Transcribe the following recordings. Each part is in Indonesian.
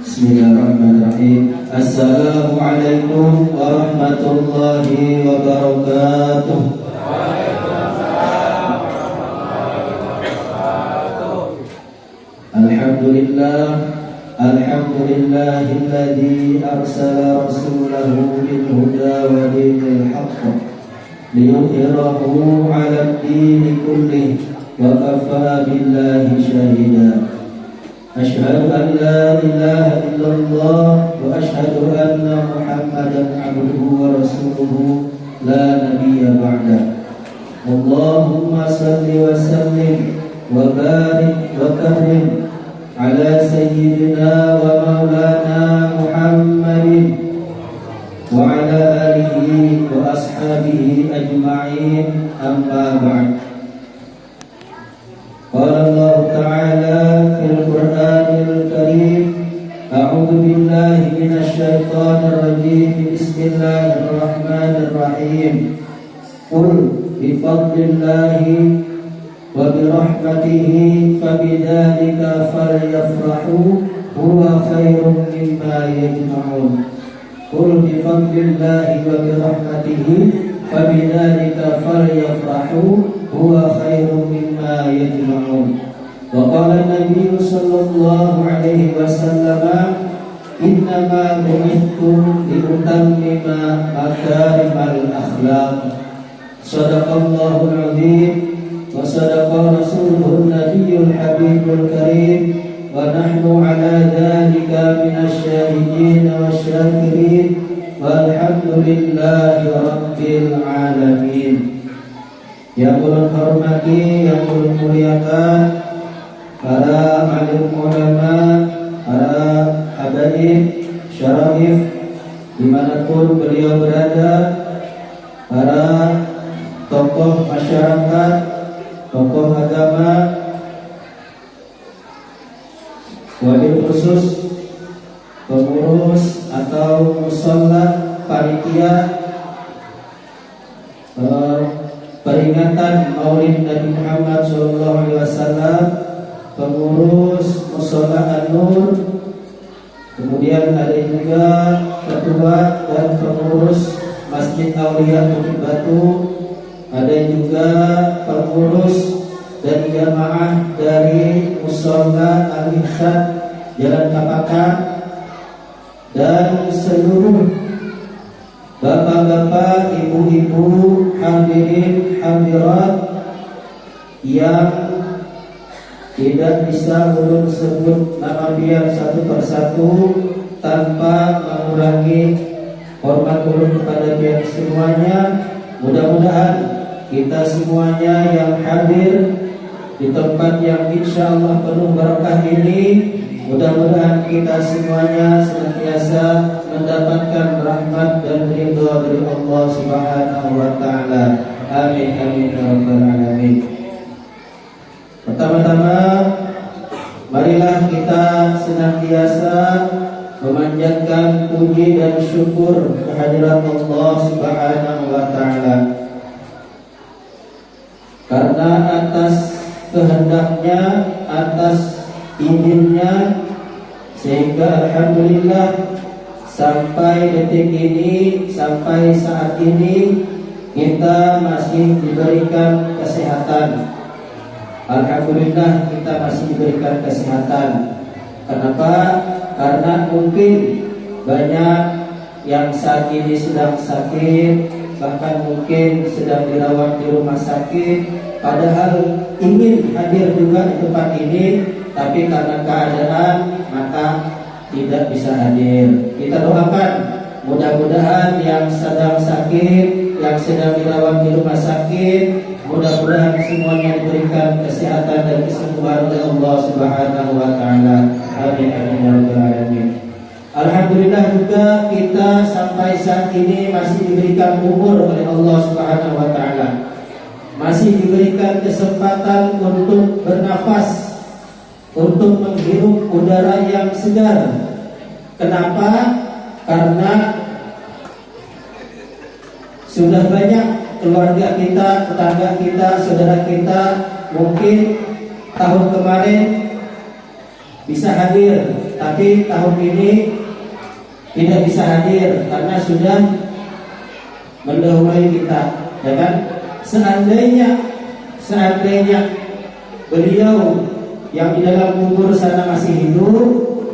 Bismillahirrahmanirrahim. Assalamualaikum warahmatullahi wabarakatuh. Alhamdulillah, alhamdulillahilladzi arsala rasulahu bil huda wa dinil haqq liyudhhirahu 'alad dini kullihi wa kafaa billahi shahida. Asyhadu an la ilaha illallah wa asyhadu anna Muhammadan 'abduhu wa rasuluhu la nabiyya ba'da. Allahumma salli wa sallim wa barik wa karim ala sayyidina wa maulana Muhammadin wa ala alihi wa ashabihi ajma'in, amma ba'd. Qala Allah Ta'ala fil Qur'anil Karim, a'udzu billahi minasy syaithanir rajim, bismillahirrahmanirrahim. Qul bi fadlillahi wa bi rahmatihi fabidzalika falyafrahu huwa khairum mimma yajma'un. Qul bi fadlillahi wa bi rahmatihi fabidzalika falyafrahu huwa khairum mimma yajma'un. Wa qala an-nabiy sallallahu alaihi wasallam, innama bu'ithtu li utammima makarimal akhlaq. Shadaqallahul 'azim wa sadaqa rasuluhun nabiyyul habibul karim, wa nahnu ala dhalika minasy syahidin wasyakirin, walhamdulillahi rabbil alamin. Yang ulun hormati, yang ulun muliakan para alim ulama, para habaib, syarif dimanapun beliau berada, para tokoh masyarakat, tokoh agama, wabil khusus pengurus atau musalla, panitia peringatan Maulid Nabi Muhammad SAW, pengurus musalla An-Nur, kemudian ada juga ketua dan pengurus Masjid Aulia Bukit Batu, ada juga pengurus dan jamaah dari musalla Al-Ihsan Jalan Kapakan, dan seluruh bapak-bapak, ibu-ibu, hadirin, hadirat yang tidak bisa ulun sebut nama dia satu persatu tanpa mengurangi hormat ulun kepada dia semuanya. Mudah-mudahan kita semuanya yang hadir di tempat yang insya Allah penuh berkah ini, mudah-mudahan kita semuanya senantiasa mendapatkan rahmat dan ridha dari Allah Subhanahu wa Ta'ala. Amin amin ya rabbal alamin. Pertama-tama, marilah kita senantiasa memanjatkan puji dan syukur kehadirat Allah Subhanahu wa Ta'ala, karena atas kehendaknya, atas izinnya, sehingga alhamdulillah sampai detik ini, sampai saat ini kita masih diberikan kesehatan. Alhamdulillah kita masih diberikan kesehatan. Kenapa? Karena mungkin banyak yang saat ini sedang sakit, bahkan mungkin sedang dirawat di rumah sakit, padahal ingin hadir juga di tempat ini, tapi karena keadaan maka tidak bisa hadir. Kita doakan mudah-mudahan yang sedang sakit, yang sedang dirawat di rumah sakit, mudah-mudahan semuanya diberikan kesehatan dan kesembuhan oleh Allah Subhanahu wa taala. Amin amin ya rabbal alamin. Alhamdulillah juga kita sampai saat ini masih diberikan umur oleh Allah Subhanahu wa taala. Masih diberikan kesempatan untuk bernafas, untuk menghirup udara yang segar. Kenapa? Karena sudah banyak keluarga kita, tetangga kita, saudara kita mungkin tahun kemarin bisa hadir, tapi tahun ini tidak bisa hadir karena sudah mendahului kita, ya kan? Seandainya beliau yang di dalam kubur sana masih hidup,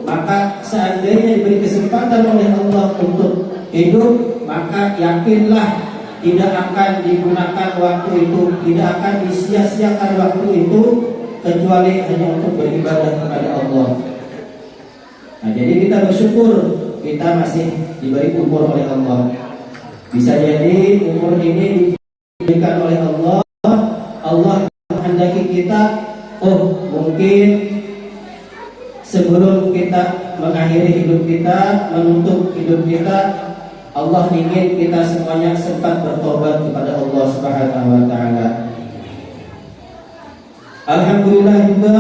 maka seandainya diberi kesempatan oleh Allah untuk hidup, maka yakinlah tidak akan digunakan waktu itu, tidak akan disia-siakan waktu itu kecuali hanya untuk beribadah kepada Allah. Nah, jadi kita bersyukur kita masih diberi umur oleh Allah. Bisa jadi umur ini diberikan oleh Allah. Allah menghendaki kita, mungkin sebelum kita mengakhiri hidup kita, menutup hidup kita, Allah ingin kita semuanya sempat bertobat kepada Allah Subhanahu wa taala. Alhamdulillah juga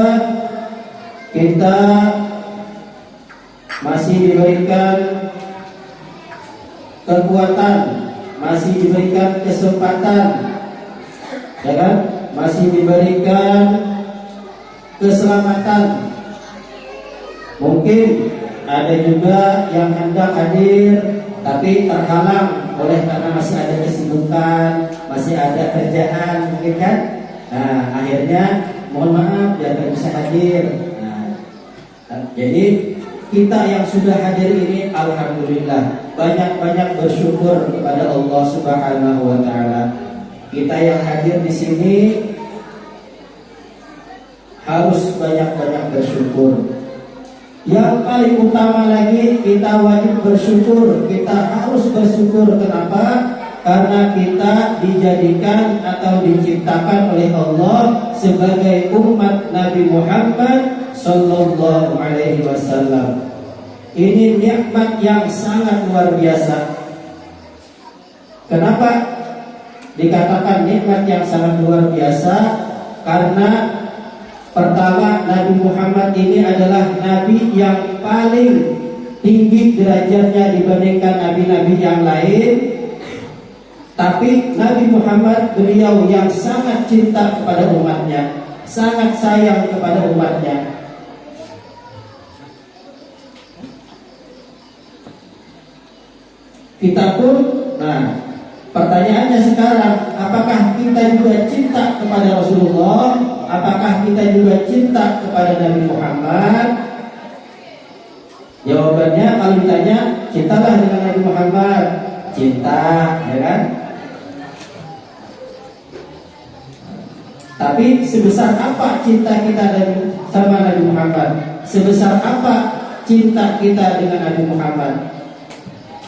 kita masih diberikan kekuatan, masih diberikan kesempatan, ya kan? Masih diberikan keselamatan. Mungkin ada juga yang hendak hadir tapi terhalang oleh karena masih ada kesibukan, masih ada kerjaan, mungkin kan? Nah, akhirnya mohon maaf ya tidak bisa hadir. Nah, jadi kita yang sudah hadir ini alhamdulillah banyak-banyak bersyukur kepada Allah Subhanahu wa taala. Kita yang hadir di sini harus banyak-banyak bersyukur. Yang paling utama lagi kita wajib bersyukur. Kita harus bersyukur. Kenapa? Karena kita dijadikan atau diciptakan oleh Allah sebagai umat Nabi Muhammad Sallallahu Alaihi Wasallam. Ini nikmat yang sangat luar biasa. Kenapa dikatakan nikmat yang sangat luar biasa? Karena pertama, Nabi Muhammad ini adalah Nabi yang paling tinggi derajatnya dibandingkan Nabi-Nabi yang lain. Tapi Nabi Muhammad beliau yang sangat cinta kepada umatnya, sangat sayang kepada umatnya. Kita pun, nah pertanyaannya sekarang, apakah kita juga cinta kepada Rasulullah? Apakah kita juga cinta kepada Nabi Muhammad? Jawabannya kalau ditanya, cintalah dengan Nabi Muhammad. Cinta, ya kan? Tapi sebesar apa cinta kita sama Nabi Muhammad? Sebesar apa cinta kita dengan Nabi Muhammad?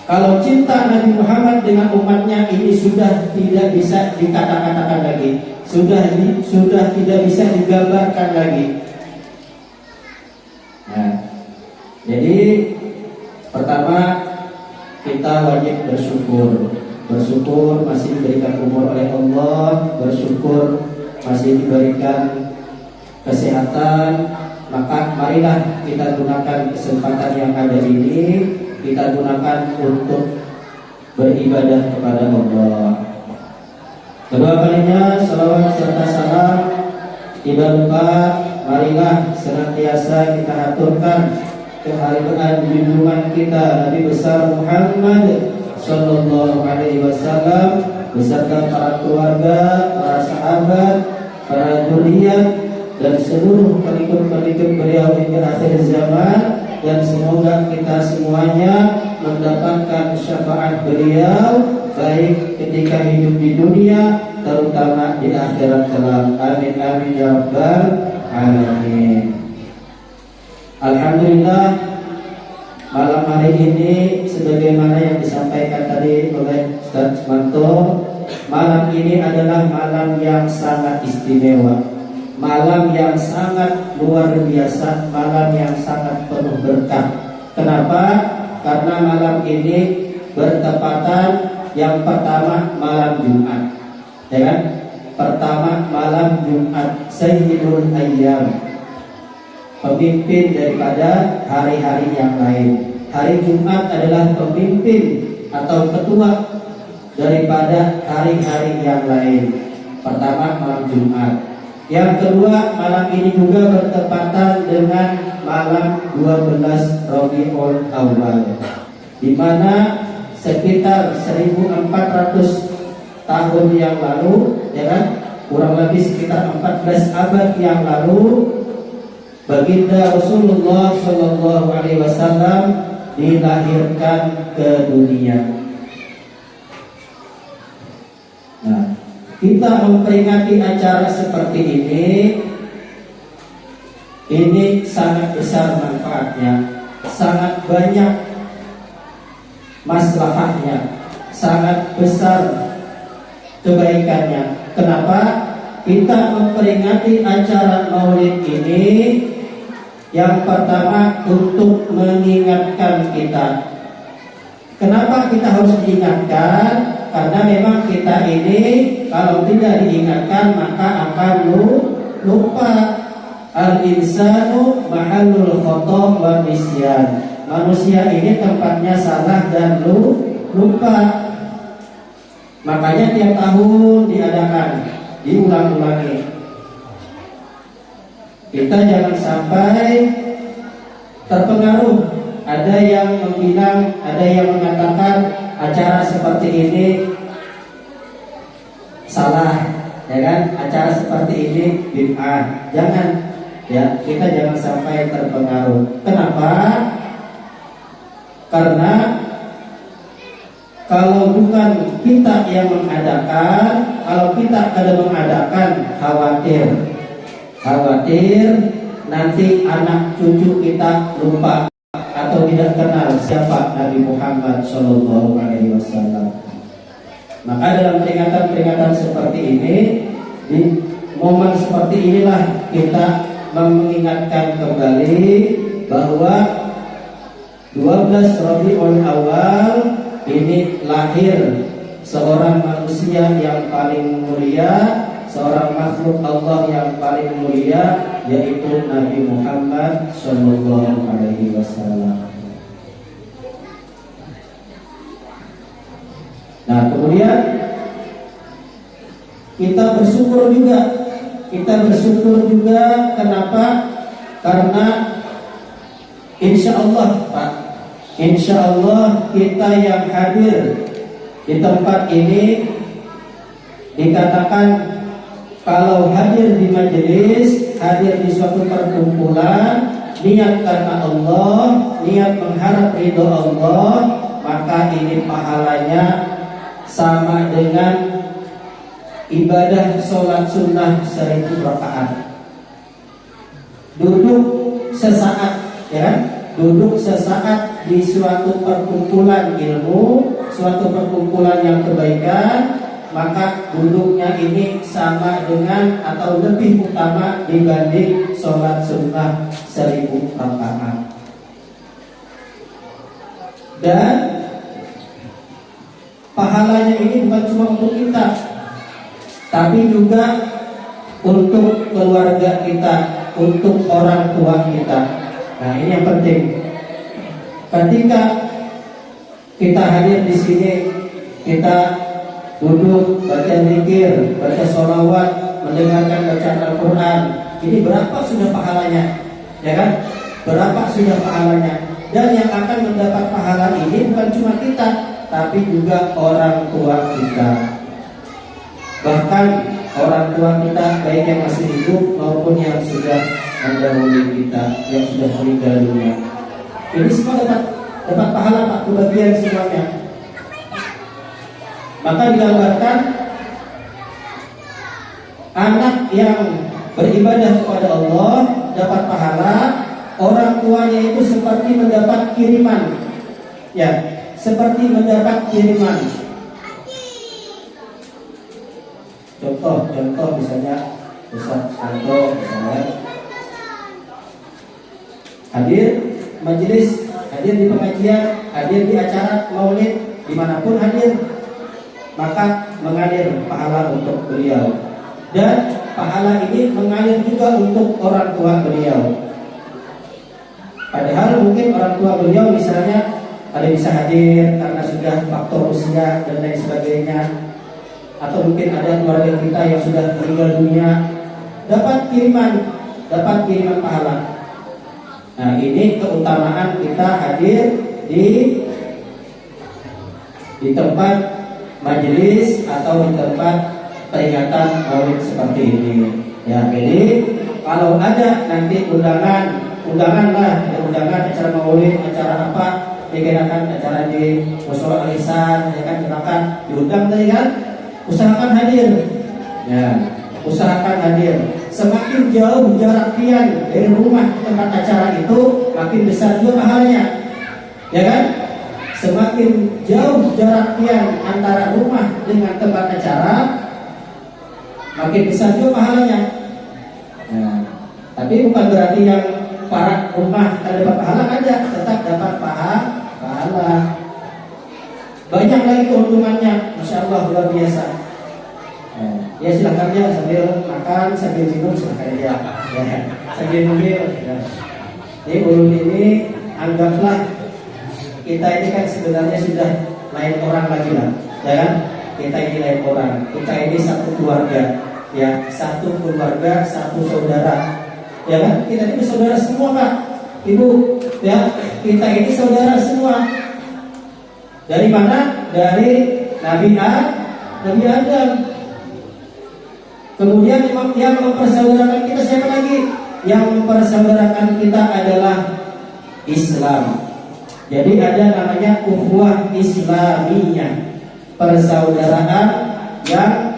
Kalau cinta Nabi Muhammad dengan umatnya ini sudah tidak bisa dikata-katakan lagi, sudah tidak bisa digambarkan lagi. Nah, jadi pertama kita wajib bersyukur masih diberikan umur oleh Allah, bersyukur masih diberikan kesehatan. Maka marilah kita gunakan kesempatan yang ada ini, kita gunakan untuk beribadah kepada Allah. Kedua kalinya salawat serta salam tidak lupa marilah senantiasa kita aturkan kehadiran junjungan kita Nabi besar Muhammad Sallallahu Alaihi Wasallam beserta para keluarga, para sahabat, para zuriat dan seluruh pengikut-pengikut beliau hingga akhir zaman dan semoga kita semuanya mendapatkan syafaat beliau baik ketika hidup di dunia terutama di akhirat kelak. Amin amin ya rabbal alamin. Alhamdulillah, malam hari ini sebagaimana yang disampaikan tadi oleh Ustaz Manto, malam ini adalah malam yang sangat istimewa, malam yang sangat luar biasa, malam yang sangat penuh berkah. Kenapa? Karena malam ini bertepatan yang pertama malam Jumat, ya kan? Pertama malam Jumat, Sayyidul Ayyam, pemimpin daripada hari-hari yang lain. Hari Jumat adalah pemimpin atau ketua daripada hari-hari yang lain. Pertama malam Jumat. Yang kedua, malam ini juga bertepatan dengan malam 12 Rabiul Awal, di mana sekitar 1400 tahun yang lalu, ya kan? Kurang lebih sekitar 14 abad yang lalu, baginda Rasulullah Shallallahu Alaihi Wasallam dilahirkan ke dunia. Nah, kita memperingati acara seperti ini sangat besar manfaatnya, sangat banyak maslahatnya, sangat besar kebaikannya. Kenapa? Kita memperingati acara Maulid ini, yang pertama untuk mengingatkan kita. Kenapa kita harus diingatkan? Karena memang kita ini kalau tidak diingatkan maka akan lupa. Al-insanu mahallul khata' wa nisyan. Manusia ini tempatnya salah dan lupa. Makanya tiap tahun diadakan, diulang-ulangi. Kita jangan sampai terpengaruh. Ada yang bilang, ada yang mengatakan acara seperti ini salah, ya kan? Acara seperti ini bid'ah. Jangan, ya, kita jangan sampai terpengaruh. Kenapa? Karena kalau bukan kita yang mengadakan, kalau kita ada mengadakan, khawatir nanti anak cucu kita lupa atau tidak kenal siapa Nabi Muhammad Shallallahu Alaihi Wasallam. Maka dalam peringatan-peringatan seperti ini, di momen seperti inilah kita mengingatkan kembali bahwa 12 Rabiul Awal ini lahir seorang manusia yang paling mulia, seorang makhluk Allah yang paling mulia, yaitu Nabi Muhammad Shallallahu Alaihi Wasallam. Nah, kemudian kita bersyukur juga. Kenapa? Karena insya Allah, Pak, insya Allah kita yang hadir di tempat ini dikatakan kalau hadir di majelis, hadir di suatu perkumpulan, niat karena Allah, niat mengharap ridho Allah, maka ini pahalanya sama dengan ibadah sholat sunnah 1000 rakaat. Duduk sesaat, ya kan? Duduk sesaat di suatu perkumpulan ilmu, suatu perkumpulan yang kebaikan, maka duduknya ini sama dengan atau lebih utama dibanding sholat sunnah 1000 rakaat. Dan pahalanya ini bukan cuma untuk kita, tapi juga untuk keluarga kita, untuk orang tua kita. Nah, ini yang penting. Ketika kita hadir di sini, kita duduk, baca zikir, baca sholawat, mendengarkan bacaan Al-Quran. Ini berapa sudah pahalanya? Ya kan? Berapa sudah pahalanya? Dan yang akan mendapat pahala ini bukan cuma kita, tapi juga orang tua kita. Bahkan orang tua kita, baik yang masih hidup maupun yang sudah mendahului kita, yang sudah meninggal dunia. Ini semua dapat pahala Pak, kebagian semuanya. Maka digambarkan anak yang beribadah kepada Allah dapat pahala, orang tuanya itu seperti mendapat kiriman. Ya, seperti mendapat kiriman. Contoh misalnya Ustaz Santo misalnya hadir majelis, hadir di pengajian, hadir di acara maulid, dimanapun hadir, maka mengalir pahala untuk beliau. Dan pahala ini mengalir juga untuk orang tua beliau. Padahal mungkin orang tua beliau misalnya ada bisa hadir karena sudah faktor usia dan lain sebagainya, atau mungkin ada keluarga kita yang sudah meninggal dunia, dapat kiriman pahala. Nah, ini keutamaan kita hadir di tempat majelis atau di tempat peringatan maulid seperti ini. Ya, jadi kalau ada nanti undangan acara maulid, acara apa, dikenakan acara di musola alisan, ya kan, silakan diundang tadi kan, usahakan hadir. Ya, usahakan hadir. Semakin jauh jarak pian dari rumah ke tempat acara itu, makin besar juga pahalanya. Ya kan? Semakin jauh jarak pian antara rumah dengan tempat acara, makin besar juga pahalanya. Nah, tapi bukan berarti yang para rumah tak dapat pahala, ada, tetap dapat pahala. Banyak lagi keuntungannya, masya Allah, luar biasa. Ya silakan ya, sambil makan, sambil minum silakan ya. Sambil minum. Jadi ulun ini anggaplah kita ini kan sebenarnya sudah lain orang lagi lah, ya kan? Kita ini lain orang. Kita ini satu keluarga, ya, satu keluarga, satu saudara, ya kan? Kita ini bersaudara semua Pak, Ibu, ya. Kita ini saudara semua. Dari mana? Dari Nabi Adam. Kemudian yang mempersaudarakan kita siapa lagi? Yang mempersaudarakan kita adalah Islam. Jadi ada namanya ukhuwah Islamiyah, persaudaraan yang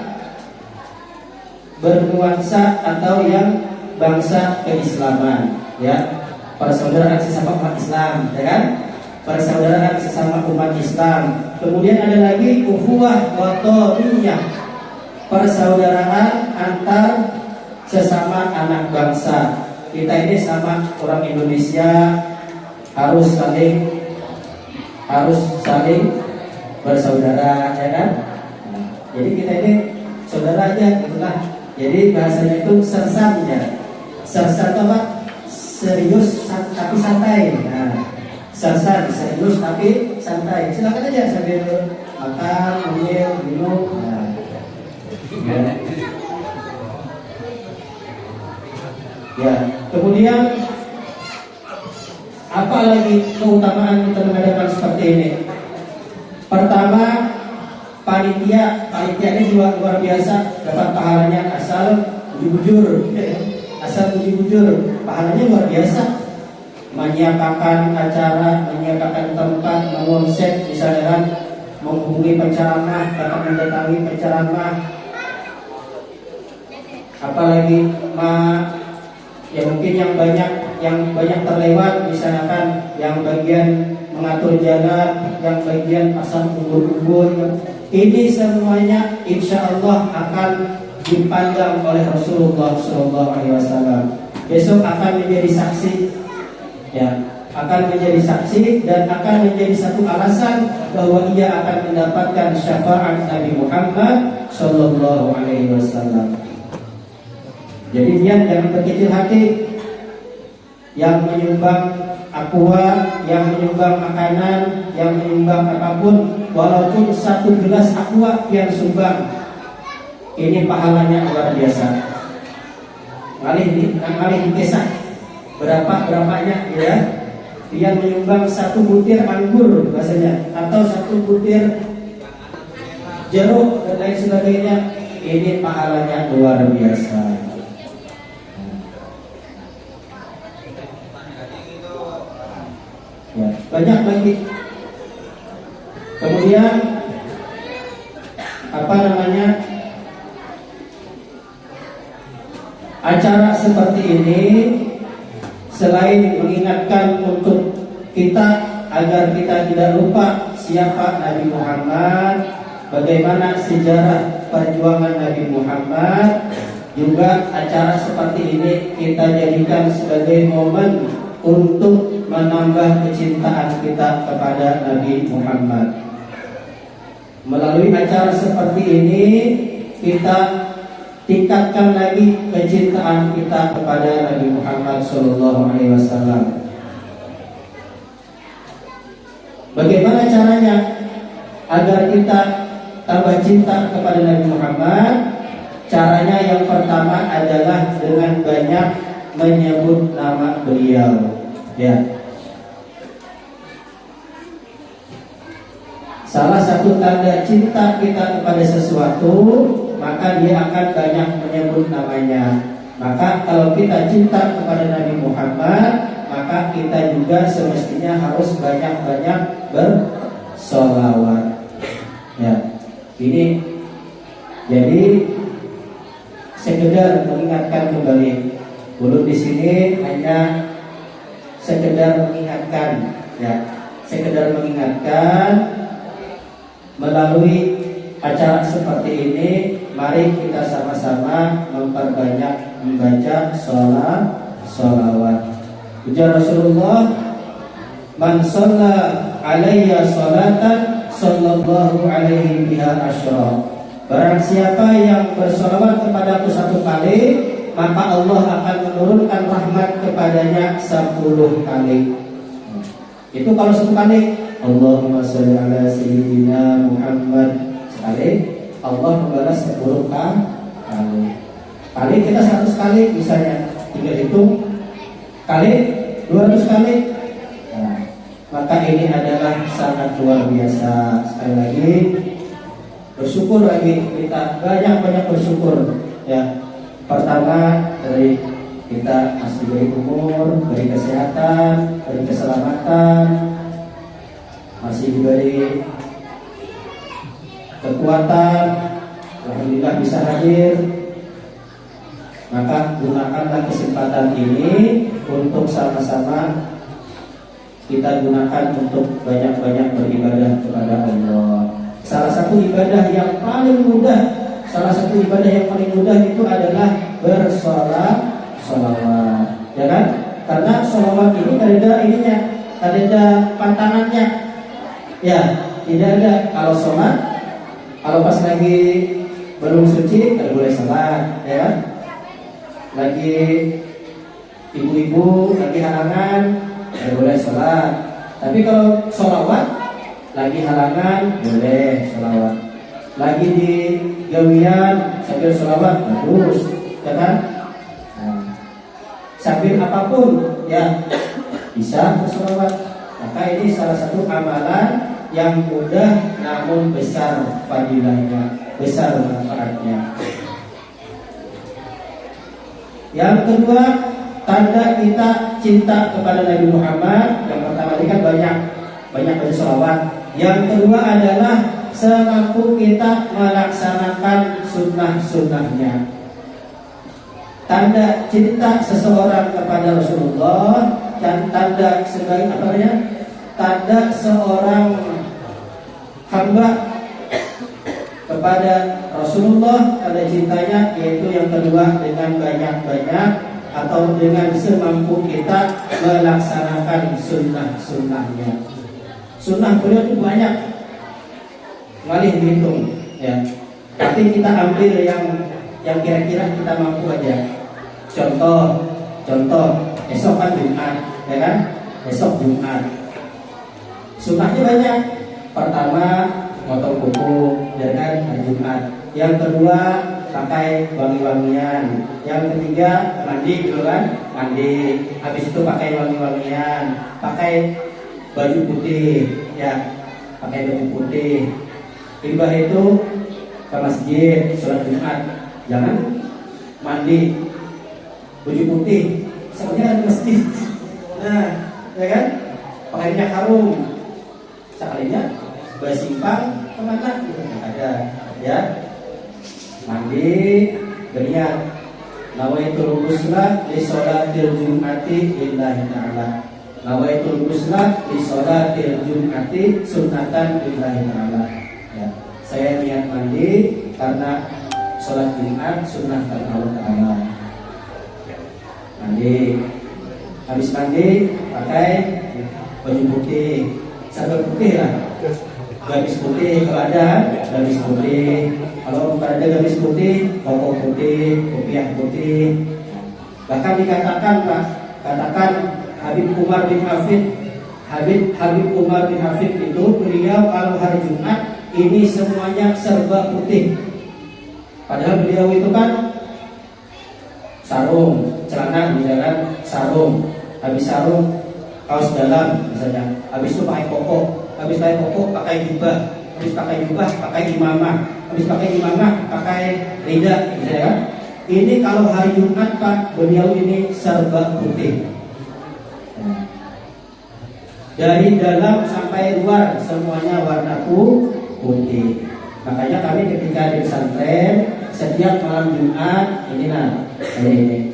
bernuansa atau yang bangsa keislaman, ya. Persaudaraan sesama umat Islam, ya kan? Persaudaraan sesama umat Islam. Kemudian ada lagi ukhuwah watoniyah, persaudaraan antar sesama anak bangsa. Kita ini sama orang Indonesia harus saling bersaudara, ya kan? Nah, jadi kita ini saudara aja, gitulah. Jadi bahasanya itu sersan ya. Sersan itu apa? Serius tapi santai. Nah, sersan serius tapi santai. Silakan aja sambil makan, minum. Nah, ya, kemudian apa lagi keutamaan kita mengadakan seperti ini? Pertama, panitia ini juga luar biasa, dapat pahalanya asal bujur, pahalanya luar biasa. Menyiapkan acara, menyiapkan tempat, mengonsep, misalnya kan, menghubungi penceramah, dapat mendatangi penceramah. Apalagi ya mungkin yang banyak terlewat, misalkan yang bagian mengatur jalan, yang bagian pasang ubur-ubur, ini semuanya insya Allah akan dipandang oleh Rasulullah SAW. Besok akan menjadi saksi, ya, akan menjadi saksi dan akan menjadi satu alasan bahwa ia akan mendapatkan syafaat Nabi Muhammad SAW. Jadi dia jangan berkecil hati. Yang menyumbang aqua, yang menyumbang makanan, yang menyumbang apapun, walaupun 1 gelas aqua yang sumbang, ini pahalanya luar biasa. Malih dikesah berapanya, ya. Dia menyumbang 1 butir anggur rasanya, atau 1 butir jeruk dan lain sebagainya, ini pahalanya luar biasa. banyak lagi. Kemudian acara seperti ini selain mengingatkan untuk kita agar kita tidak lupa siapa Nabi Muhammad, bagaimana sejarah perjuangan Nabi Muhammad, juga acara seperti ini kita jadikan sebagai momen untuk menambah kecintaan kita kepada Nabi Muhammad. Melalui acara seperti ini kita tingkatkan lagi kecintaan kita kepada Nabi Muhammad SAW. Bagaimana caranya agar kita tambah cinta kepada Nabi Muhammad? Caranya yang pertama adalah dengan banyak menyebut nama beliau. Ya. Salah satu tanda cinta kita kepada sesuatu, maka dia akan banyak menyebut namanya. Maka kalau kita cinta kepada Nabi Muhammad, maka kita juga semestinya harus banyak-banyak bersolawat. Ya, ini jadi sekedar mengingatkan kembali. Dulu di sini hanya sekedar mengingatkan, ya, sekedar mengingatkan. Melalui acara seperti ini, mari kita sama-sama memperbanyak membaca sholawat. Ujar Rasulullah, "Man shalla alayya sholatan, sallallahu alaihi biha asyra." Barang siapa yang bersolawat kepadaku satu kali, maka Allah akan menurunkan rahmat kepadanya 10 kali. Itu kalau satu kali. Allahumma sholli ala sayyidina Muhammad sekali, Allah membalas 10 kali. Kali kita 100 kali misalnya, tinggal hitung kali 200 kali. Nah, maka ini adalah sangat luar biasa. Sekali lagi bersyukur lagi, kita banyak-banyak bersyukur. Ya, pertama dari kita masih diberi umur, beri kesehatan, beri keselamatan, masih diberi kekuatan, alhamdulillah bisa hadir. Maka gunakanlah kesempatan ini untuk sama-sama kita gunakan untuk banyak-banyak beribadah kepada Allah. Salah satu ibadah yang paling mudah, itu adalah bersolawat, ya kan? Karena sholawat ini tidak ada pantangannya. Ya, tidak ada. Kalau sholat, kalau pas lagi belum suci, tidak boleh sholat, ya kan? Lagi ibu-ibu, lagi halangan, tidak boleh sholat. Tapi kalau sholawat, lagi halangan, boleh sholawat. Lagi di gawian, sambil sholawat, bagus, ya kan? Nah, sambil apapun, ya bisa bersolawat. Maka ini salah satu amalan yang mudah namun besar fadilahnya, besar manfaatnya. Yang kedua, tanda kita cinta kepada Nabi Muhammad. Yang pertama tadi kan banyak bersolawat. Yang kedua adalah semampu kita melaksanakan sunnah-sunnahnya. Tanda cinta seseorang kepada Rasulullah dan tanda sebagai tanda seorang hamba kepada Rasulullah, tanda cintanya yaitu yang kedua dengan banyak-banyak atau dengan semampu kita melaksanakan sunnah-sunnahnya. Sunnah beliau itu banyak, malih dihitung, ya. Tapi kita ambil yang kira-kira kita mampu aja. Contoh, esok kan Jumat, ya kan? Esok Jumat. Sunnahnya banyak. Pertama, motong kuku, ya kan? Hari Jumat. Yang kedua, pakai wangi-wangian. Yang ketiga, mandi dulu kan? Mandi. Habis itu pakai wangi-wangian. Pakai baju putih, ya. Pakai baju putih. Tiba itu ke masjid, sholat Jumat. Jangan mandi baju putih, soalnya ada masjid. Nah, ya kan? pakai minyak harum. Sekalinya bersimpang kemana gitu ada ya. Mandi berniat nawaitul ghusla li sholatil jum'ati lillahi ta'ala. Nawaitul ghusla li sholatil jum'ati sunnatan lillahi ta'ala. Ya, saya niat mandi karena sholat Jumat sunnah karena Allah Ta'ala. Mandi, habis mandi pakai baju putih, serba putih lah, gamis putih kalau ada, gamis putih. Kalau bukan ada gamis putih, koko putih, kopiah putih. Bahkan dikatakan Pak, katakan Habib Umar bin Hafid itu beliau kalau hari Jumat ini semuanya serba putih. Padahal beliau itu kan sarung, celana misalkan sarung, habis sarung kaos dalam misalnya, habis itu pakai koko, habis pakai koko pakai jubah, habis pakai jubah pakai imamah, habis pakai imamah pakai rida misalnya kan. Ini kalau hari Jumat Pak, beliau ini serba putih. Dari dalam sampai luar semuanya warna putih. Makanya kami ketika di pesantren setiap malam Jumat ini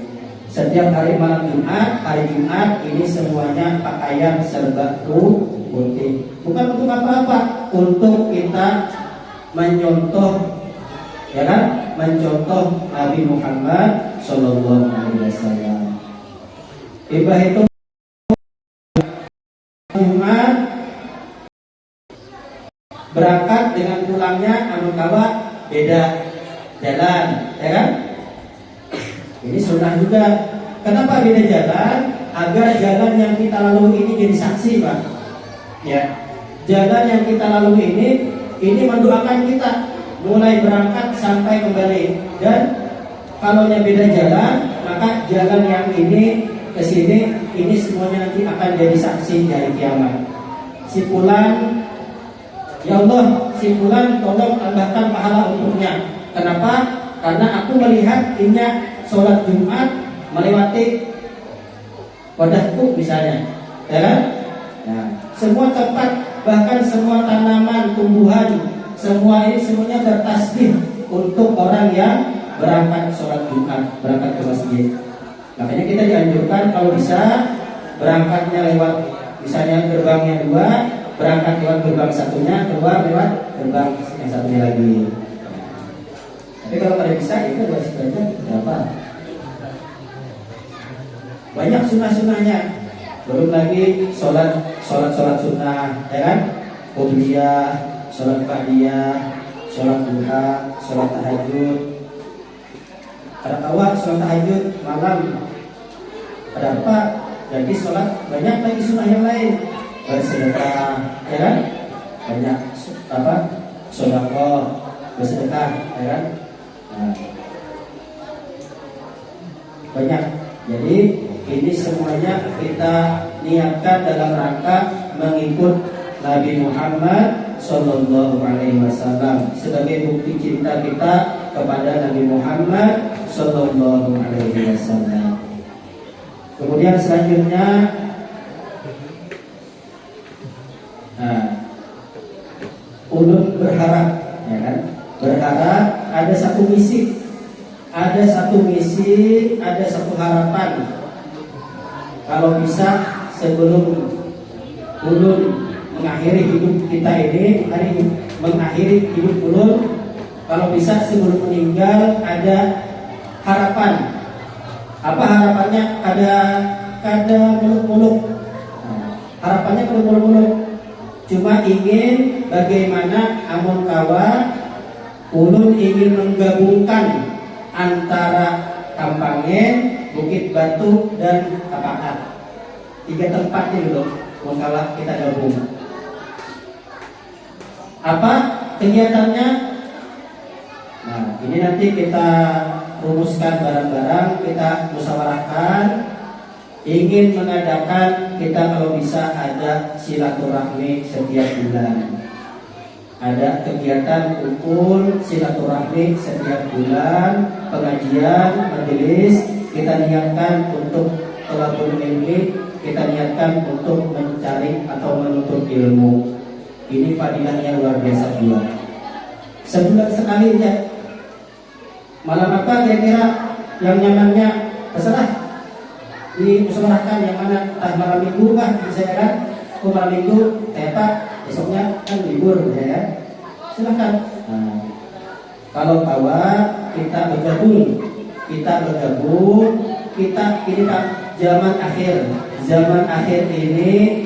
setiap hari malam Jumat, hari Jumat ini semuanya pakaian serba putih. Bukan untuk apa-apa, untuk kita mencontoh, ya kan? Mencontoh Nabi Muhammad Shallallahu Alaihi Wasallam. Ibah itu Jumat berangkat dengan pulangnya anu kawa beda jalan, ya kan? Ini sunnah juga. Kenapa beda jalan? Agar jalan yang kita lalui ini jadi saksi, Pak. Ya, jalan yang kita lalui ini mendoakan kita mulai berangkat sampai kembali. Dan kalau beda jalan, maka jalan yang ini ke sini ini semuanya nanti akan jadi saksi dari kiamat. Si fulan, ya Allah, si fulan tolong tambahkan pahala untuknya. Kenapa? Karena aku melihat inya sholat Jumat melewati wadahku misalnya, ya kan? Nah, semua tempat, bahkan semua tanaman, tumbuhan, semua ini semuanya bertasbih untuk orang yang berangkat sholat Jumat, berangkat ke masjid. Makanya kita dianjurkan kalau bisa berangkatnya lewat misalnya gerbangnya 2, berangkat lewat gerbang satunya, keluar lewat gerbang yang satunya lagi. Tapi kalau pada bisa itu buat saja berapa? Banyak sunnah-sunnahnya. Belum lagi sholat sunnah, ya kan? Qobliyah, sholat ba'diyah, sholat duha, sholat tahajud. Ada awal sholat tahajud malam. Ada apa? Jadi sholat banyak lagi sunnah yang lain. Bersedekah, ya kan? Banyak apa? Sedekah, bersedekah, ya kan? Nah, banyak. Jadi ini semuanya kita niatkan dalam rangka mengikut Nabi Muhammad Sallallahu Alaihi Wasallam sebagai bukti cinta kita kepada Nabi Muhammad Sallallahu Alaihi Wasallam. Kemudian selanjutnya, ulun berharap, ya kan? Berharap ada satu misi, ada satu harapan. Kalau bisa sebelum ulun mengakhiri hidup kita ini, mengakhiri hidup ulun, kalau bisa sebelum meninggal ada harapan. Apa harapannya? Ada muluk-muluk. Harapannya muluk-muluk. Cuma ingin bagaimana amun kawa ulun ingin menggabungkan antara Kampangen, Bukit Batu dan Tapakat. 3 tempat ini loh, kalau kita gabung. Apa kegiatannya? Nah, ini nanti kita rumuskan bareng-bareng, kita musyawarahkan. Ingin mengadakan, kita kalau bisa ada silaturahmi setiap bulan. Ada kegiatan kumpul silaturahmi setiap bulan, pengajian, majelis. Kita niatkan untuk thalabul ilmi, kita niatkan untuk mencari atau menuntut ilmu. Ini fadilahnya luar biasa juga. Sebulan sekali ya. Malam apa kira-kira yang nyamannya terserah, diusahakan yang mana, entah malam minggu kah misalnya kan, malam minggu Pak besoknya kan libur ya kan, silahkan. Nah, kalau tawa kita bergabung, kita ini Pak, zaman akhir ini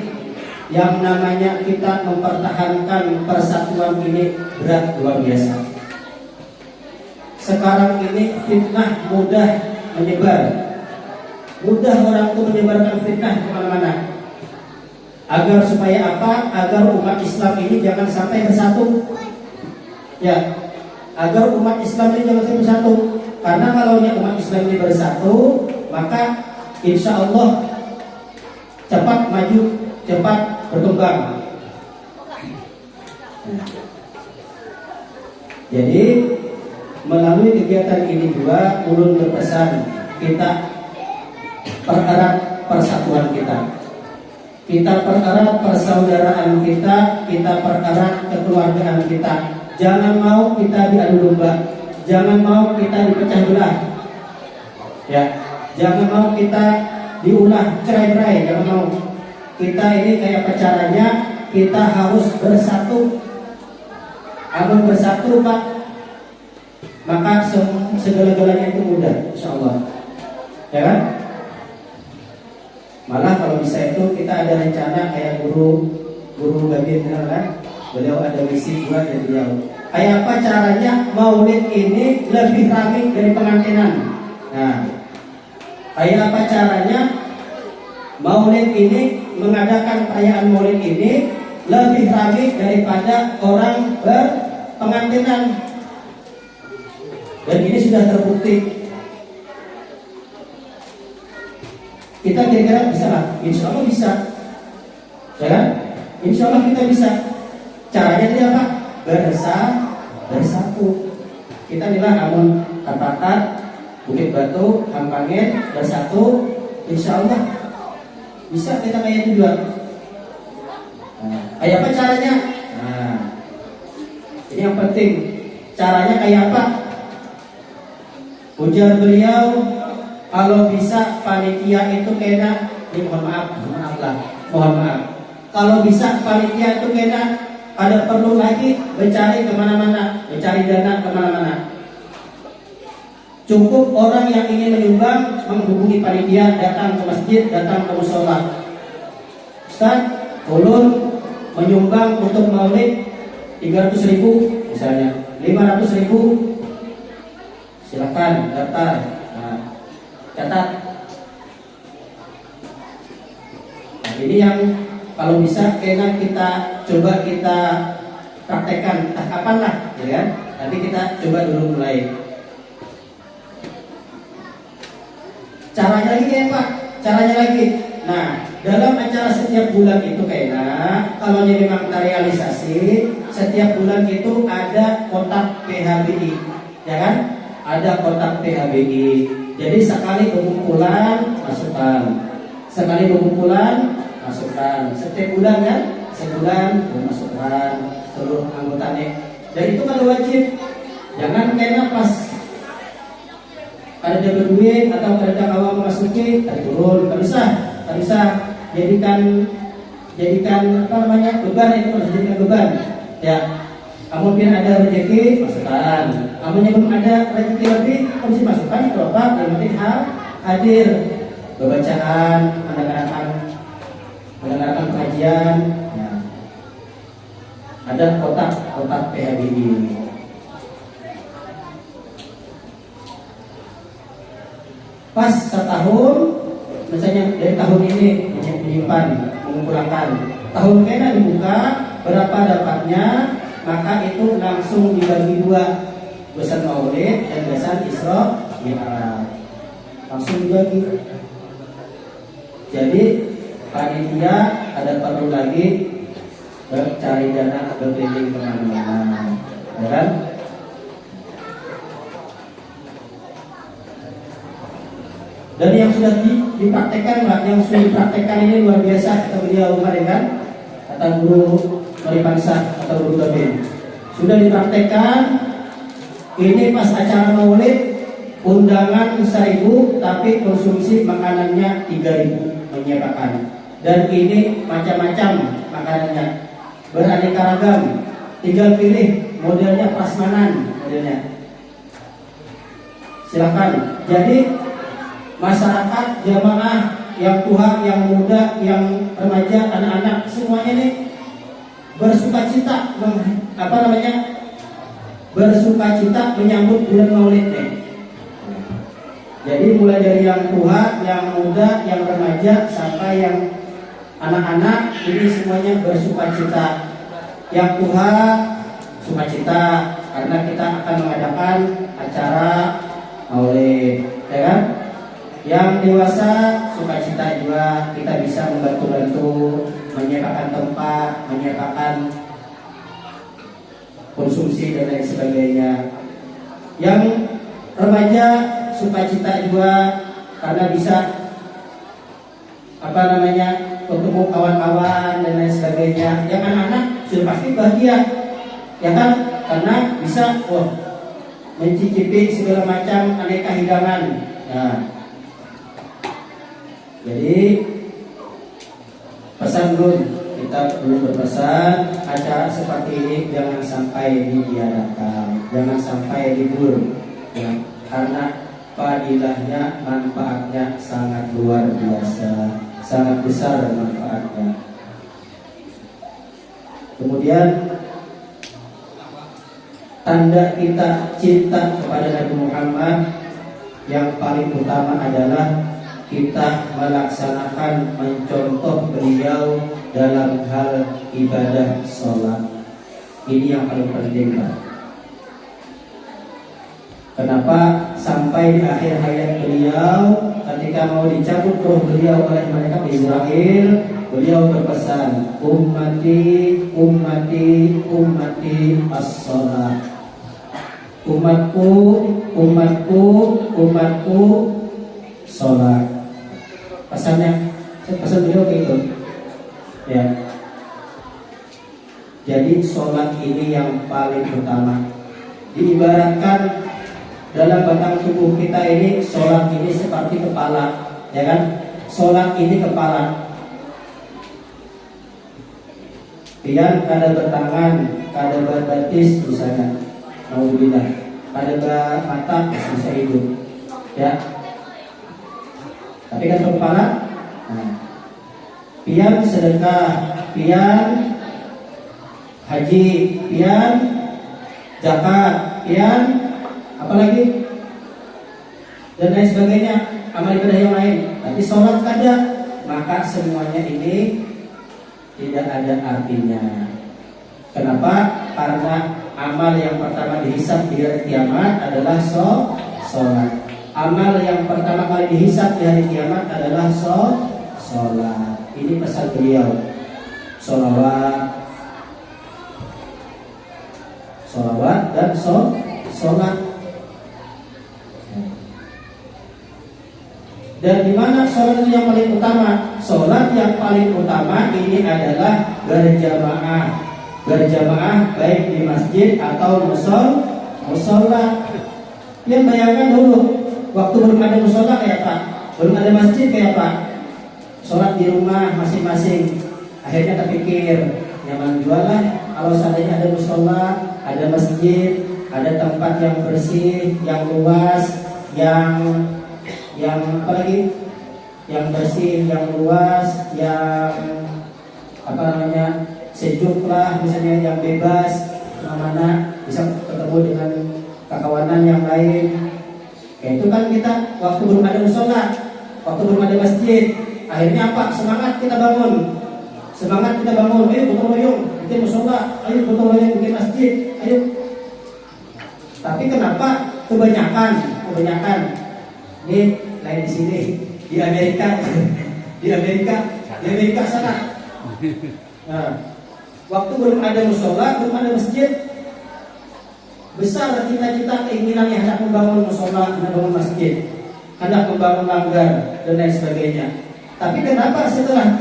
yang namanya kita mempertahankan persatuan ini berat luar biasa. Sekarang ini fitnah mudah menyebar, mudah orang itu menyebarkan fitnah kemana-mana. Agar supaya apa? Agar umat Islam ini jangan sampai bersatu. Ya, agar umat Islam ini jangan sampai bersatu. Karena kalau umat Islam ini bersatu, maka insya Allah cepat maju, cepat berkembang. Jadi melalui kegiatan ini juga ulun berpesan, kita pererat persatuan kita pererat persaudaraan kita pererat kekeluargaan kita. Jangan mau kita diadu domba, jangan mau kita dipecah belah, ya, jangan mau kita diulah cerai-berai, jangan mau. Kita ini kayak apa caranya? Kita harus bersatu. Agar bersatu Pak, maka segala-galanya itu mudah, insya Allah, ya kan? Malah kalau bisa itu kita ada rencana kayak guru Gabin kan, beliau ada misi juga dari beliau. Kayak apa caranya maulid ini lebih ramai dari pengantinan. Nah, kayak apa caranya maulid ini, mengadakan perayaan maulid ini lebih ramai daripada orang berpengantinan. Dan ini sudah terbukti. Kita kira-kira bisa lah? Insya Allah bisa, ya kan? Insya Allah kita bisa. Caranya dia apa? Bersatu. Kita inilah namun Kapatat, Bukit Batu, Hampangin bersatu. Insya Allah bisa kita kayak itu juga. Nah, kayak apa caranya? Nah, ini yang penting. Caranya kayak apa? Ujar beliau, kalau bisa panitia itu kena, ini mohon maaf lah. Kalau bisa panitia itu kena, ada perlu lagi mencari kemana-mana, mencari dana kemana-mana. Cukup orang yang ingin menyumbang menghubungi panitia, datang ke masjid, datang ke musola. Ustaz, ulun menyumbang untuk maulid 300.000 misalnya, 500.000, silakan daftar. Nah, catat. Nah, ini yang kalau bisa kayaknya kita coba kita praktekkan, entah kapan lah, ya kan? Nanti kita coba dulu mulai. Caranya lagi kayak Pak, caranya lagi. Nah, dalam acara setiap bulan itu kayaknya, kalau ini memang kita realisasi, setiap bulan itu ada kotak PHBI, ya kan? Ada kotak PHBI. Jadi sekali pengumpulan masukkan, setiap bulan kan, sebulan memasukkan seluruh anggotanya. Dan itu kalau wajib, jangan kayaknya pas ada dapat duit atau ada awal memasuki turun, tak bisa jadikan apa namanya beban, itu harus jadikan beban, ya. Kamu biar ada rezeki masukkan, kamu belum ada rezeki lebih harus dimasukkan. Kalau apa yang penting hadir, bacaan, mendengarkan pengajian, ya. Ada kotak PHBI. Pas setahun, misalnya dari tahun ini menyimpan, mengumpulkan, tahun kena dibuka, berapa dapatnya, maka itu langsung dibagi dua, besan maulid dan besan Isra Mi'raj, langsung dibagi. Jadi panitia ada perlu lagi cari dana berkeliling kemana-mana, ya kan? Dan yang sudah dipraktekkan, yang sudah dipraktekkan ini luar biasa kata beliau kemarin kan, kata guru Maripansa atau guru Gabin. Sudah dipraktekkan. Ini pas acara Maulid, undangan 1.000 tapi konsumsi makanannya 3.000 menyebarkan. Dan ini macam-macam makanannya, beraneka ragam. Tinggal pilih modelnya prasmanan modelnya. Silakan. Jadi masyarakat, jamaah yang tua, yang muda, yang remaja, anak-anak semuanya ini bersukacita bersukacita menyambut bulan Maulid nih. Jadi mulai dari yang tua, yang muda, yang remaja sampai yang anak-anak ini semuanya bersukacita. Yang tua sukacita karena kita akan mengadakan acara Maulid, ya kan? Yang dewasa sukacita juga, kita bisa membantu-bantu menyiapkan tempat, menyiapkan konsumsi dan lain sebagainya. Yang remaja sukacita juga karena bisa ketemu kawan-kawan dan lain sebagainya. Yang anak-anak sudah pasti bahagia, ya kan? Karena bisa mencicipi segala macam aneka hidangan. Nah, jadi pesan dulu, kita perlu berpesan acara seperti ini jangan sampai ditiadakan, jangan sampai libur, ya, karena fadilahnya, manfaatnya sangat luar biasa, sangat besar manfaatnya. Kemudian tanda kita cinta kepada Nabi Muhammad yang paling utama adalah kita melaksanakan, mencontoh beliau dalam hal ibadah sholat. Ini yang paling penting, Pak. Kenapa sampai di akhir hayat beliau, ketika mau dicabut roh beliau oleh malaikat Israel, beliau berpesan, ummati, ummati, ummati as-sholat. Umatku, umatku, umatku, sholat. Pesan beliau gitu, ya. Jadi sholat ini yang paling utama. Diibaratkan dalam batang tubuh kita ini, sholat ini seperti kepala, ya kan? Sholat ini kepala. Pian kada bertangan, kada berbatis misalnya, alhamdulillah, kada bermata bisa hidup, ya. Tapi kan kepala, pian sedekah, pian haji, pian zakat, pian apalagi dan lain sebagainya, amal ibadah yang lain. Tapi sholat kada, maka semuanya ini tidak ada artinya. Kenapa? Karena amal yang pertama dihisab di hari kiamat adalah sholat. Amal yang pertama kali dihisab di hari kiamat adalah sholat. Ini pesan beliau. Sholawat dan sholat. Dan di mana sholat itu yang paling utama? Sholat yang paling utama ini adalah berjamaah. Berjamaah baik di masjid atau musola. Ya, bayangkan dulu, waktu belum ada musola kayak Pak, belum ada masjid kayak Pak, sholat di rumah masing-masing. Akhirnya terpikir, nyaman jualan kalau seandainya ada musola, ada masjid, ada tempat yang bersih, yang luas, yang apalagi, yang bersih, yang luas, yang sejuk lah, misalnya yang bebas, kemana-mana bisa ketemu dengan kawanan yang lain. Kayak itu kan kita waktu belum ada musola, waktu belum ada masjid, akhirnya apa? Semangat kita bangun, ayo gotong royong bikin musola, ayo gotong royong bikin masjid, ayo. Tapi kenapa kebanyakan ini lain di sini, di Amerika sana. Nah, waktu belum ada musola, belum ada masjid, besar cita-cita keinginannya hendak membangun musola, hendak membangun masjid. hendak membangun langgar dan lain sebagainya. Tapi kenapa setelah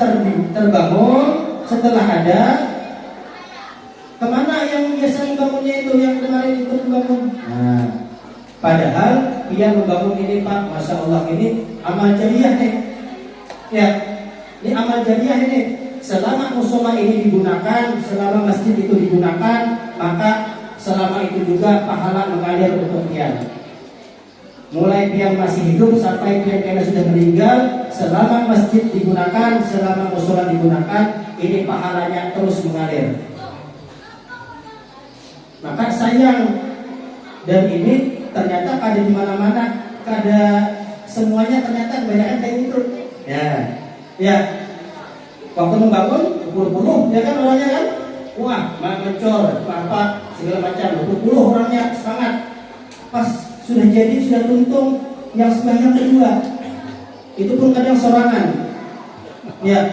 terbangun, setelah ada, kemana yang biasa membangunnya itu yang kemarin ikut membangun? Nah, padahal dia membangun ini Pak, Masya Allah ini amal jariah nih. Ya, ini amal jariah ini. Selama musola ini digunakan, selama masjid itu digunakan, maka selama itu juga pahala mengalir untuk pian. Mulai pian masih hidup sampai pian sudah meninggal, selama masjid digunakan, selama musola digunakan, ini pahalanya terus mengalir. Maka sayang, dan ini ternyata ada di mana-mana, ada semuanya ternyata kebanyakan kayak gitu. Ya. Waktu membangun, puluh-puluh, ya kan orangnya kan, wah, mencor, apa segala macam, puluh orangnya semangat. Pas sudah jadi, sudah tuntung, yang sembahyang kedua, itu pun kadang sorangan. Ya,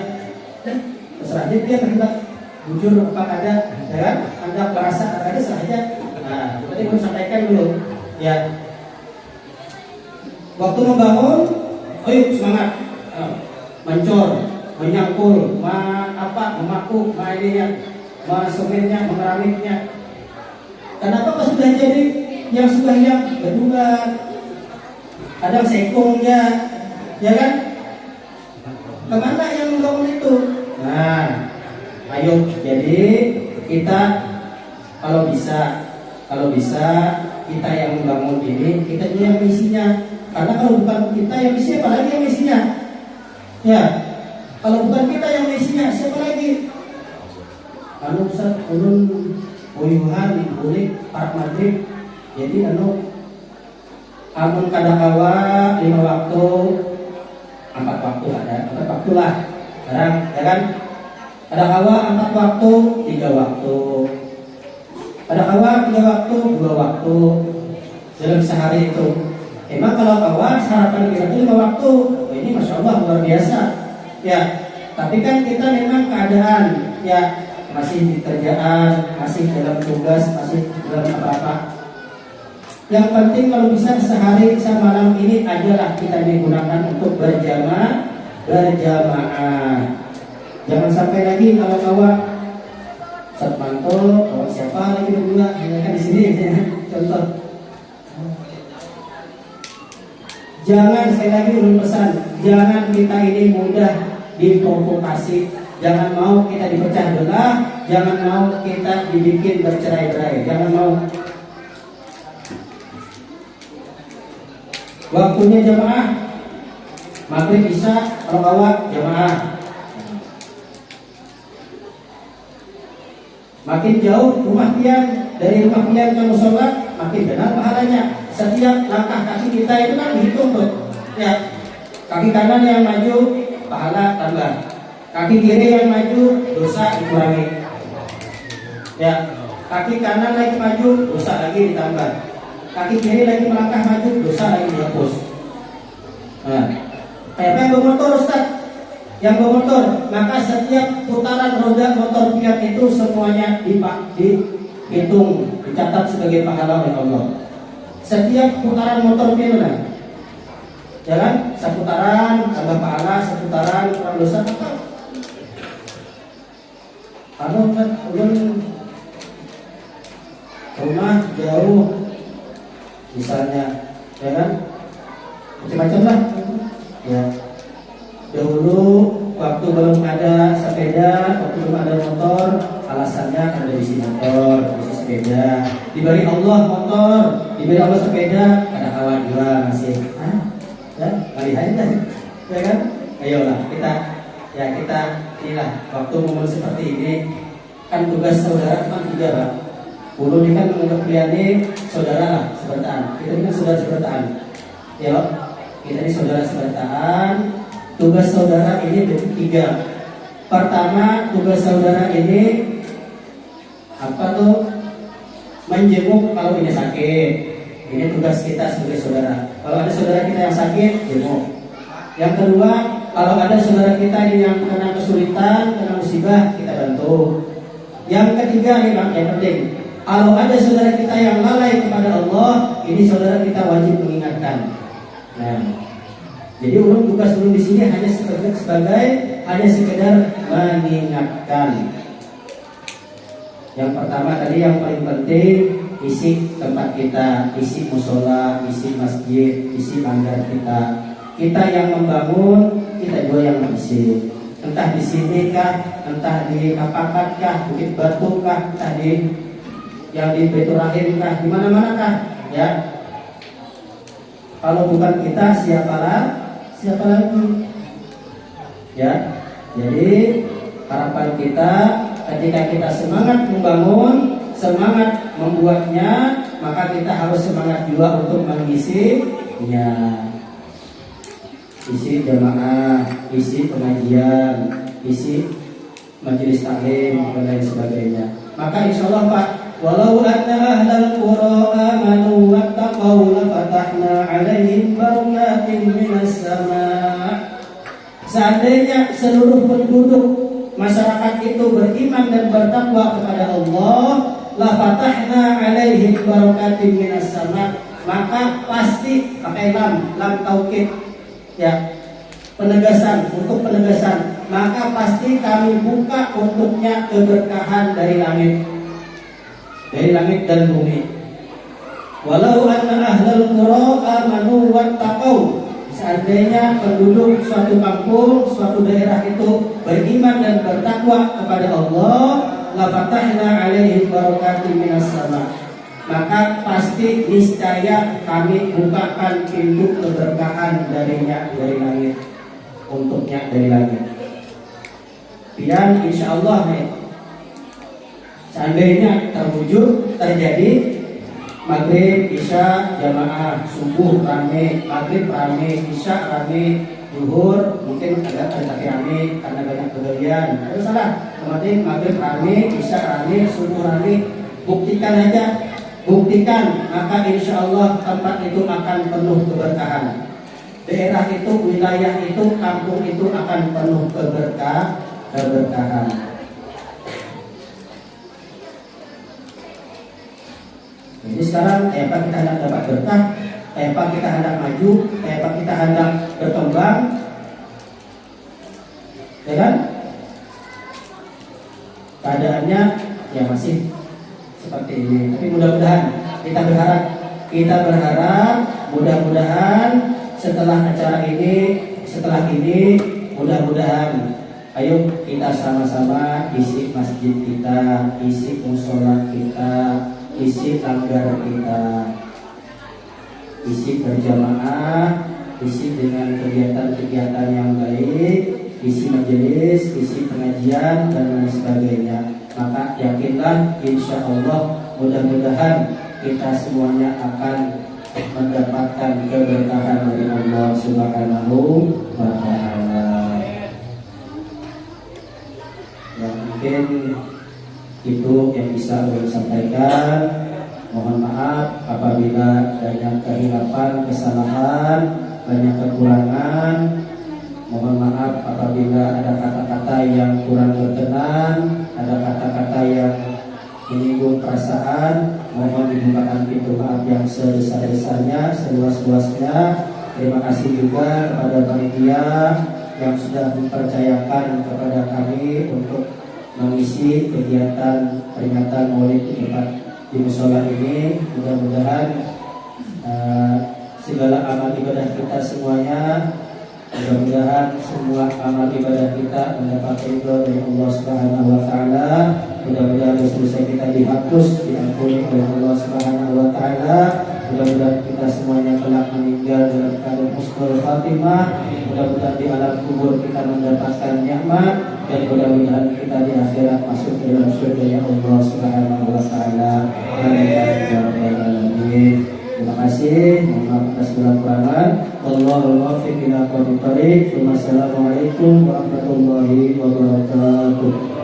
terserah dia hendak jujur apa ada, ya kan? Anda merasa ada saja. Nah, tadi mau sampaikan dulu, ya. Waktu membangun, ayo semangat, mencor, menyangkul, memaku, semennya, mengeramiknya. Kenapa pas sudah jadi yang sembahyang kedua, kadang sekongnya, ya kan? Kemana yang membangun itu? Nah, ayo, jadi kita kalau bisa kita yang membangun ini, kita juga yang misinya. Karena kalau bukan kita yang misinya, apalagi yang misinya? Ya, kalau bukan kita yang misinya, siapa lagi? Ustaz, ulun uyuhan, bulik, parak maghrib. Jadi amun kadakawa 5 waktu, 4 waktu ada, 4 waktu lah. Sekarang, ya kan? Kadakawa 4 waktu, 3 waktu. Kadakawa 3 waktu, 2 waktu. Dalam sehari itu. Emang kalau kawan sarapan kita itu 5 waktu, ini Masya Allah luar biasa. Ya, tapi kan kita memang keadaan, ya masih di kerjaan, masih dalam tugas, masih dalam apa-apa. Yang penting kalau bisa sehari semalam ini adalah kita digunakan untuk berjamaah. Jangan sampai lagi kalau kawan Satmanto, kawan siapa lagi berdua, kan di sini ya, contoh. Jangan, sekali lagi ulun pesan, jangan kita ini mudah diprovokasi, jangan mau kita dipecah belah, jangan mau kita dibikin bercerai-berai, jangan mau. Waktunya jamaah, maghrib isya, kalau awak jamaah. Makin jauh rumah pian, dari rumah pian ke musola, makin benar pahalanya. Setiap langkah kaki kita itu kan dihitung tuh. Ya, kaki kanan yang maju pahala tambah, kaki kiri yang maju dosa dikurangi. Ya, kaki kanan lagi maju dosa lagi ditambah, kaki kiri lagi melangkah maju dosa lagi dihapus. Nah, kayak yang bermotor Ustaz, yang bermotor, maka setiap putaran roda motor pian itu semuanya dihitung, dicatat sebagai pahala oleh Allah. Setiap putaran motor pian, jalan seputaran tambah pahala, seputaran kurang dosa apa? Kalau kan ulun rumah jauh, misalnya, ya kan, macam-macam lah, ya. Dahulu waktu belum ada sepeda, waktu belum ada motor, alasannya karena isi motor, isi sepeda. Diberi Allah motor, diberi Allah sepeda, ada kawan dua masih, ya, melihat ya kan? Ayolah kita inilah waktu momen seperti ini kan tugas saudara cuma 3 Pak. Ulu ini kan menganggap kalian ini saudara lah sebertaan. Kita ini kan saudara sebertaan, ya loh. Kita ini saudara sebertaan. Tugas saudara ini 3. Pertama, tugas saudara ini apa tuh? Menjenguk kalau ini sakit. Ini tugas kita sebagai saudara. Kalau ada saudara kita yang sakit, jenguk. Yang kedua, kalau ada saudara kita yang kena kesulitan, kena musibah, kita bantu. Yang ketiga nih Bang, yang penting, kalau ada saudara kita yang lalai kepada Allah, ini saudara kita wajib mengingatkan. Nah, Jadi ulun tugas ulun di sini hanya sekedar mengingatkan. Yang pertama tadi yang paling penting, isi tempat kita, isi musola, isi masjid, isi manggar kita. Kita yang membangun, kita juga yang mengisi. Entah di sini kah, entah di Kapakat kah, Bukit Batu kah, entah di yang di Baitur Rahim kah, di mana-mana kah, ya. Kalau bukan kita, siapa lagi? Ya. Jadi harapan kita ketika kita semangat membangun, semangat membuatnya, maka kita harus semangat juga untuk mengisinya. Isi jamaah, isi pengajian, isi majelis taklim dan lain sebagainya. Maka insya Allah Pak, walau anna ahlal qura amanu wattaqau lafatahna 'alaihim barakatin minas sama'. Seandainya seluruh penduduk masyarakat itu beriman dan bertakwa kepada Allah, lafatahna 'alaihim barakatin minas sama', maka pasti pakai lam taukid. Ya, penegasan, maka pasti kami buka untuknya keberkahan dari langit dan bumi. Walau anna ahlal qura amanu wattaqau, seandainya penduduk suatu kampung, suatu daerah itu beriman dan bertakwa kepada Allah, la fatahna 'alaihim barakatin minas sama', maka pasti niscaya kami bukakan pintu keberkahan dari langit, untuknya dari langit. Dan insya Allah nih, seandainya terjadi maghrib, isya jamaah, subuh rame, maghrib rame, isya rame, zuhur mungkin agak rame karena banyak kejadian. Ada salah, kemudian maghrib rame, isya rame, subuh rame. Buktikan, maka insya Allah tempat itu akan penuh keberkahan. Daerah itu, wilayah itu, kampung itu akan penuh keberkahan. Jadi sekarang kayak apa kita hendak dapat berkah, kayak apa kita hendak maju, kayak apa kita hendak berkembang, ya kan? Keadaannya ya masih seperti ini. Tapi mudah-mudahan kita berharap mudah-mudahan setelah acara ini, mudah-mudahan ayo kita sama-sama isi masjid kita, isi musola kita, isi manggar kita, isi berjamaah, isi dengan kegiatan-kegiatan yang baik, isi majelis, isi pengajian dan lain sebagainya. Maka yakinlah insya Allah mudah-mudahan kita semuanya akan mendapatkan keberkahan dari Allah Subhanahu wa Ta'ala. Ya, mungkin itu yang bisa saya sampaikan. Mohon maaf apabila banyak kehilapan, kesalahan, banyak kekurangan. Mohon maaf apabila ada kata-kata yang kurang berkenan, ada kata-kata yang menyinggung perasaan. Mohon dibukakan pintu maaf yang sebesar-besarnya, seluas-luasnya. Terima kasih juga kepada panitia yang sudah mempercayakan kepada kami untuk mengisi kegiatan peringatan Maulid di musola ini. Mudah-mudahan segala amal ibadah kita semuanya, mudah-mudahan semua amal ibadah kita mendapat ridho dari Allah Subhanahu wa Ta'ala. Mudah-mudahan dosa-dosa kita dihapus, diampuni oleh Allah Subhanahu wa Ta'ala. Mudah-mudahan kita semuanya kelak meninggal dalam keadaan husnul khatimah. Mudah-mudahan di alam kubur kita mendapatkan nikmat, dan mudah-mudahan kita di akhirat masuk ke dalam surga Allah Subhanahu wa Ta'ala. Amin ya rabbal alamin. Terima kasih. Mohon maaf atas kekurangan. Wallahul muwaffiq ila aqwamit thoriq. Wassalamualaikum warahmatullahi wabarakatuh.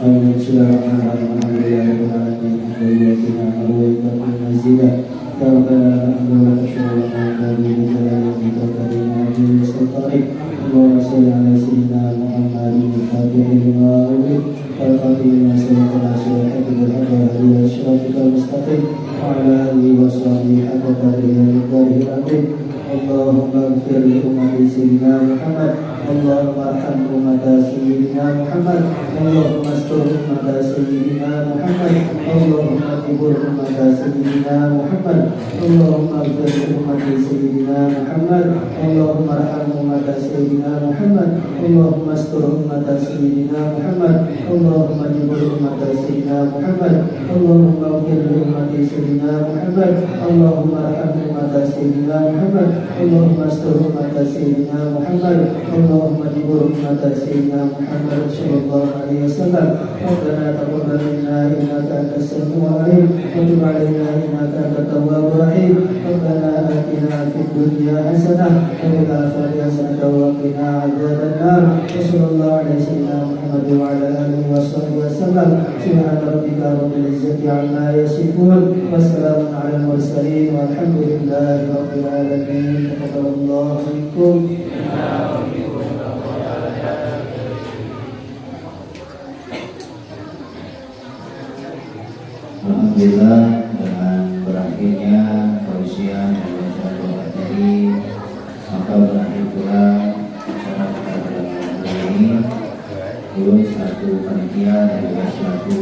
Bismillahirrahmanirrahim. Alhamdulillahirabbil alamin. Alhamdulillahina wa mazidah. Rabbana wa tashawwa alladhi jalalihi wa karima bi sultanik. Allahumma shalli ala sayyidina Muhammadin al-fatih lima ughliq والخاتم صراط الحق بالحق والهدي صراطك المستقيم وعلى آله وصحبه حق قدره ومقداره العظيم. اللهم اغفر لأمة سيدنا محمد، اللهم ارحم أمة سيدنا محمد، اللهم استر أمة سيدنا محمد، اللهم اجبر أمة سيدنا محمد، اللهم اغفر لأمة سيدنا محمد، اللهم ارحم أمة سيدنا محمد، اللهم استر أمة سيدنا محمد، اللهم اجبر أمة سيدنا محمد، اللهم اغفر لأمة سيدنا محمد، اللهم ارحم أمة سيدنا محمد، اللهم استر أمة سيدنا محمد، اللهم اجبر أمة سيدنا محمد صلى الله عليه وسلم. ربنا تقبل منا إنك أنت السميع العليم وتب علينا إنك أنت التواب الرحيم. ربنا آتنا في الدنيا حسنة وفي الآخرة حسنة وقنا عذاب النار. وصلى الله على سيدنا محمد وعلى آله وصحبه وسلم. سبحان ربك رب العزة عما يصفون وسلام على المرسلين والحمد لله رب العالمين. تقبل الله منكم. Alhamdulillah, dengan berakhirnya pausian dan bacaan doa materi, maka berakhir pula acara kita pada malam hari ini. Turun satu panitia dan juga satu